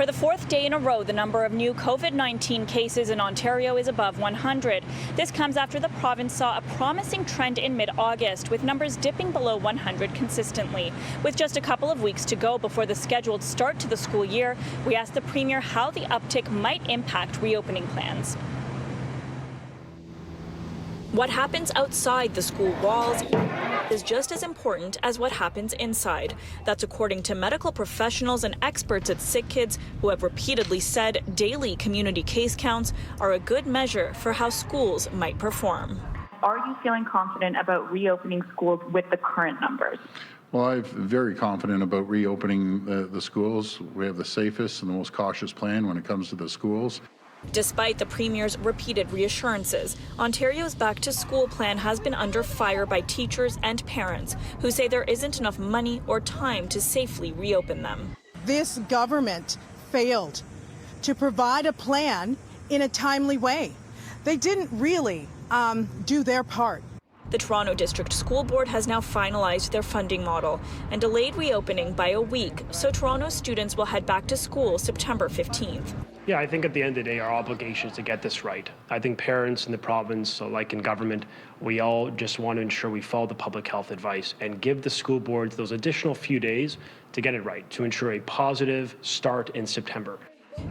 For the fourth day in a row, the number of new COVID-19 cases in Ontario is above 100. This comes after the province saw a promising trend in mid-August, with numbers dipping below 100 consistently. With just a couple of weeks to go before the scheduled start to the school year, we asked the Premier how the uptick might impact reopening plans. What happens outside the school walls is just as important as what happens inside. That's according to medical professionals and experts at Sick Kids, who have repeatedly said daily community case counts are a good measure for how schools might perform. Are you feeling confident about reopening schools with the current numbers? Well, I'm very confident about reopening the schools. We have the safest and the most cautious plan when it comes to the schools. Despite the Premier's repeated reassurances, Ontario's back-to-school plan has been under fire by teachers and parents who say there isn't enough money or time to safely reopen them. This government failed to provide a plan in a timely way. They didn't really do their part. The Toronto District School Board has now finalized their funding model and delayed reopening by a week, so Toronto students will head back to school September 15th. Yeah, I think at the end of the day, our obligation is to get this right. I think parents in the province, so like in government, we all just want to ensure we follow the public health advice and give the school boards those additional few days to get it right, to ensure a positive start in September.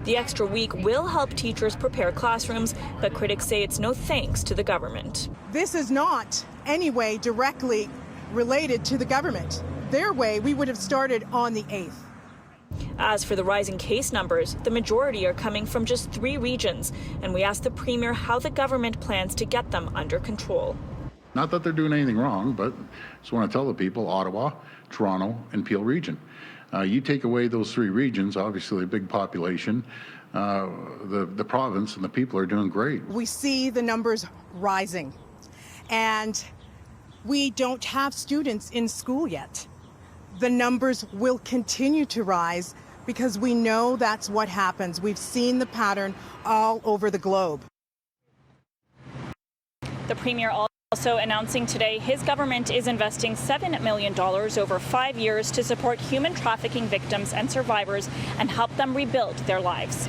The extra week will help teachers prepare classrooms, but critics say it's no thanks to the government. This is not any way directly related to the government. Their way, we would have started on the 8th. As for the rising case numbers, the majority are coming from just 3 regions, and we asked the Premier how the government plans to get them under control. Not that they're doing anything wrong, but I just want to tell the people, Ottawa, Toronto, and Peel region. You take away those 3 regions, obviously a big population, the province and the people are doing great. We see the numbers rising, and we don't have students in school yet. The numbers will continue to rise because we know that's what happens. We've seen the pattern all over the globe. The Premier also announcing today his government is investing $7 million over 5 years to support human trafficking victims and survivors and help them rebuild their lives.